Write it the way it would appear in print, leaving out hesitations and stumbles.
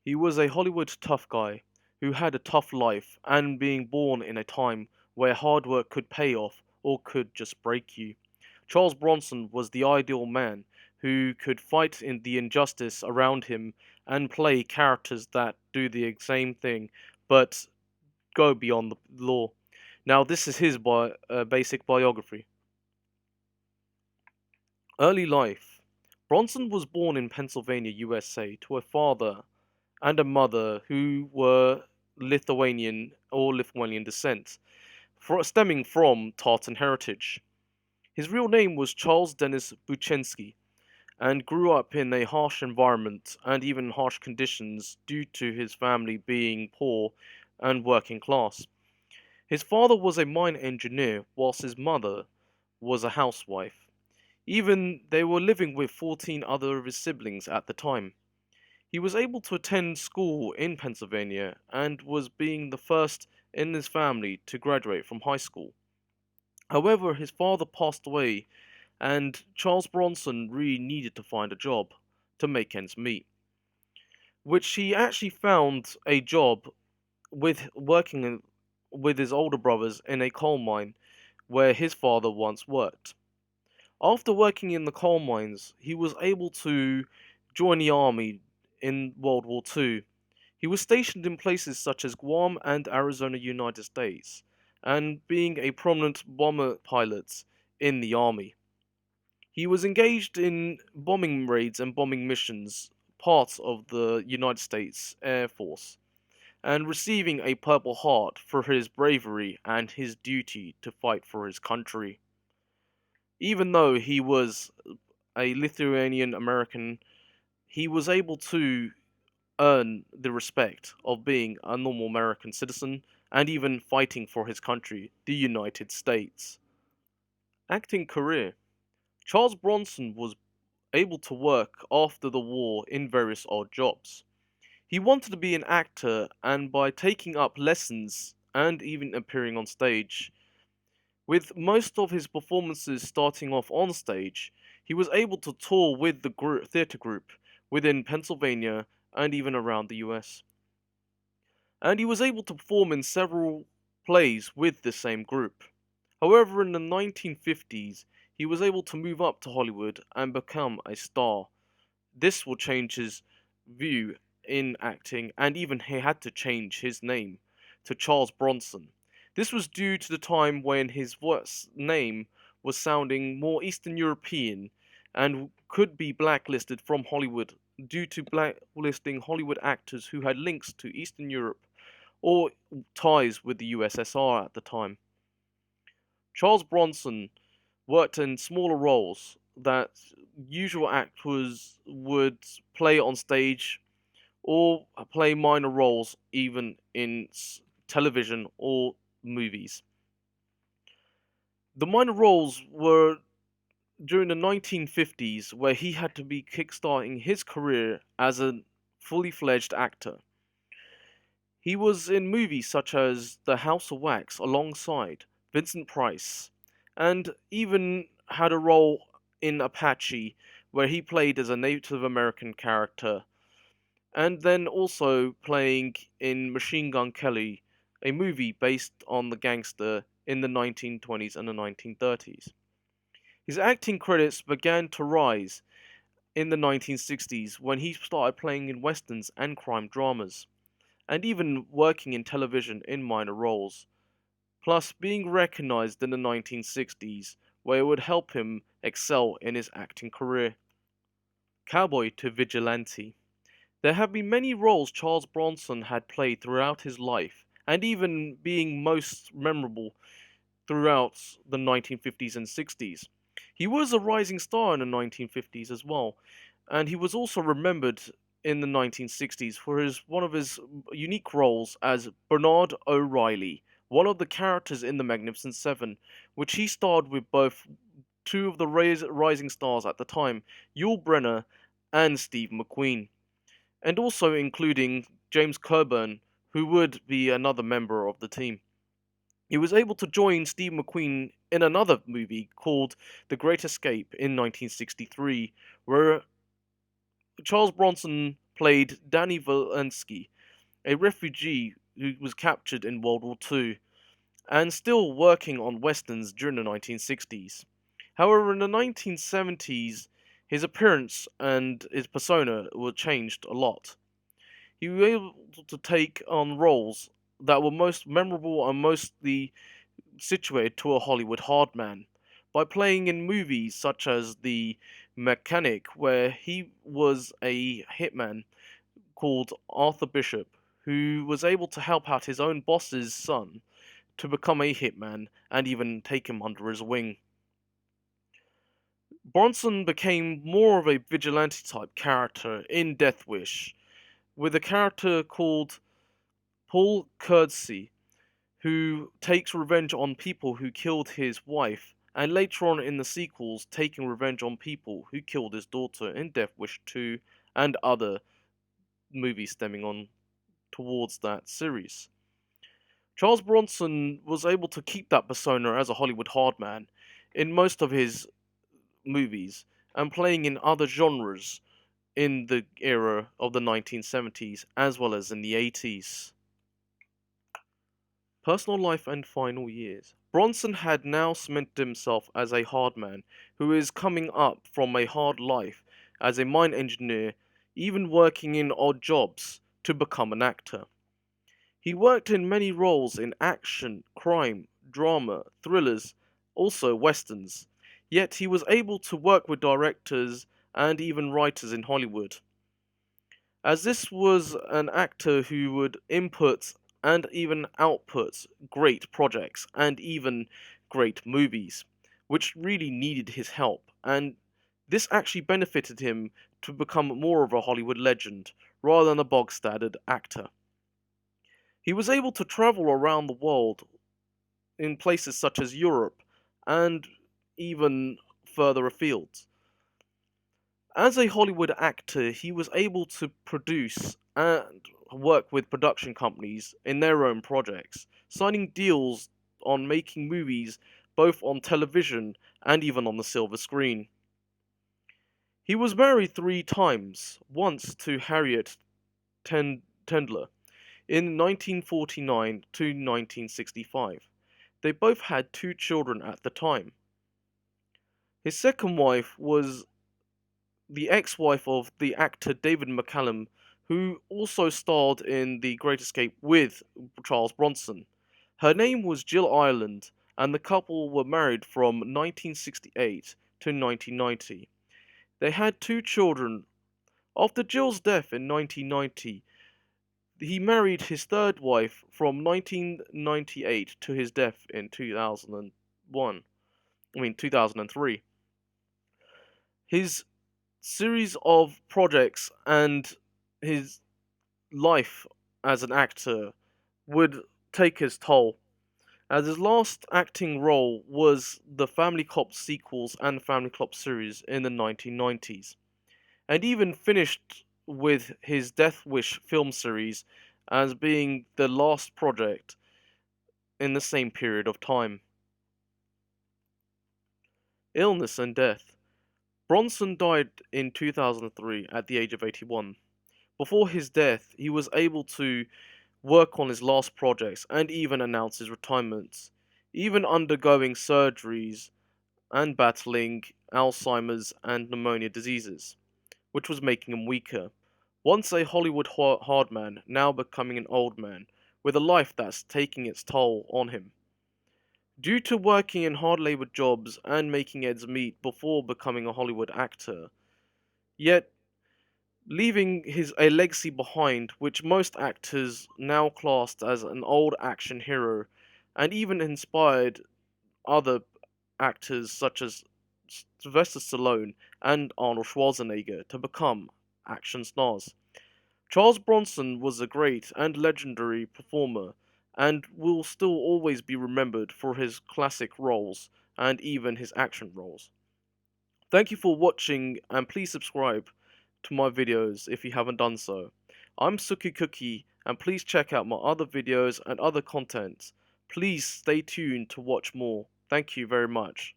He was a Hollywood tough guy who had a tough life and being born in a time where hard work could pay off or could just break you. Charles Bronson was the ideal man who could fight in the injustice around him and play characters that do the same thing but go beyond the law. Now, this is his basic biography. Early life. Bronson was born in Pennsylvania, USA, to a father and a mother who were Lithuanian descent, stemming from Tartan heritage. His real name was Charles Dennis Buchensky, and grew up in a harsh environment and even harsh conditions due to his family being poor and working class. His father was a mine engineer, whilst his mother was a housewife. Even they were living with 14 other of his siblings at the time. He was able to attend school in Pennsylvania and was being the first in his family to graduate from high school. However, his father passed away and Charles Bronson really needed to find a job to make ends meet, which he actually found a job with with his older brothers in a coal mine where his father once worked. After working in the coal mines, he was able to join the army in World War II. He was stationed in places such as Guam and Arizona, United States, and being a prominent bomber pilot in the army. He was engaged in bombing raids and bombing missions, part of the United States Air Force, and receiving a Purple Heart for his bravery and his duty to fight for his country. Even though he was a Lithuanian American, he was able to earn the respect of being a normal American citizen and even fighting for his country, the United States. Acting career. Charles Bronson was able to work after the war in various odd jobs. He wanted to be an actor, and by taking up lessons and even appearing on stage, with most of his performances starting off on stage, he was able to tour with the theatre group within Pennsylvania and even around the US. And he was able to perform in several plays with the same group. However, in the 1950s, he was able to move up to Hollywood and become a star. This will change his view in acting, and even he had to change his name to Charles Bronson. This was due to the time when his name was sounding more Eastern European and could be blacklisted from Hollywood due to blacklisting Hollywood actors who had links to Eastern Europe or ties with the USSR at the time. Charles Bronson worked in smaller roles that usual actors would play on stage or play minor roles even in television or movies. The minor roles were during the 1950s where he had to be kickstarting his career as a fully fledged actor. He was in movies such as The House of Wax alongside Vincent Price, and even had a role in Apache where he played as a Native American character, and then also playing in Machine Gun Kelly, a movie based on the gangster in the 1920s and the 1930s. His acting credits began to rise in the 1960s when he started playing in westerns and crime dramas, and even working in television in minor roles, plus being recognized in the 1960s, where it would help him excel in his acting career. Cowboy to Vigilante. There have been many roles Charles Bronson had played throughout his life, and even being most memorable throughout the 1950s and 60s. He was a rising star in the 1950s as well, and he was also remembered in the 1960s for one of his unique roles as Bernard O'Reilly, one of the characters in The Magnificent Seven, which he starred with both two of the rising stars at the time, Yul Brynner and Steve McQueen, and also including James Coburn, who would be another member of the team. He was able to join Steve McQueen in another movie called The Great Escape in 1963, where Charles Bronson played Danny Valensky, a refugee who was captured in World War II and still working on westerns during the 1960s. However, in the 1970s, his appearance and his persona were changed a lot. He was able to take on roles that were most memorable and mostly situated to a Hollywood hardman by playing in movies such as The Mechanic, where he was a hitman called Arthur Bishop, who was able to help out his own boss's son to become a hitman and even take him under his wing. Bronson became more of a vigilante type character in Death Wish, with a character called Paul Kersey, who takes revenge on people who killed his wife, and later on in the sequels, taking revenge on people who killed his daughter in Death Wish 2 and other movies stemming on towards that series. Charles Bronson was able to keep that persona as a Hollywood hardman in most of his movies and playing in other genres in the era of the 1970s as well as in the 80s. Personal life and final years. Bronson had now cemented himself as a hard man who is coming up from a hard life as a mine engineer, even working in odd jobs, to become an actor. He worked in many roles in action, crime, drama, thrillers, also westerns, yet he was able to work with directors and even writers in Hollywood, as this was an actor who would input and even output great projects and even great movies, which really needed his help, and this actually benefited him to become more of a Hollywood legend rather than a bog standard actor. He was able to travel around the world in places such as Europe and even further afield. As a Hollywood actor, he was able to produce and work with production companies in their own projects, signing deals on making movies both on television and even on the silver screen. He was married 3 times, once to Harriet Tendler in 1949 to 1965. They both had 2 children at the time. His second wife was the ex-wife of the actor David McCallum, who also starred in The Great Escape with Charles Bronson. Her name was Jill Ireland, and the couple were married from 1968 to 1990. They had 2 children. After Jill's death in 1990, he married his third wife from 1998 to his death in 2003. His series of projects and his life as an actor would take his toll, as his last acting role was the Family Cop sequels and Family Cop series in the 1990s, and even finished with his Death Wish film series as being the last project in the same period of time. Illness and death. Bronson died in 2003 at the age of 81. Before his death, he was able to work on his last projects and even announce his retirement, even undergoing surgeries and battling Alzheimer's and pneumonia diseases, which was making him weaker. Once a Hollywood hard man, now becoming an old man, with a life that's taking its toll on him. Due to working in hard labor jobs and making ends meet before becoming a Hollywood actor, yet leaving a legacy behind which most actors now classed as an old action hero, and even inspired other actors such as Sylvester Stallone and Arnold Schwarzenegger to become action stars. Charles Bronson was a great and legendary performer and will still always be remembered for his classic roles and even his action roles. Thank you for watching, and please subscribe to my videos if you haven't done so. I'm Suki Cookie, and please check out my other videos and other content. Please stay tuned to watch more. Thank you very much.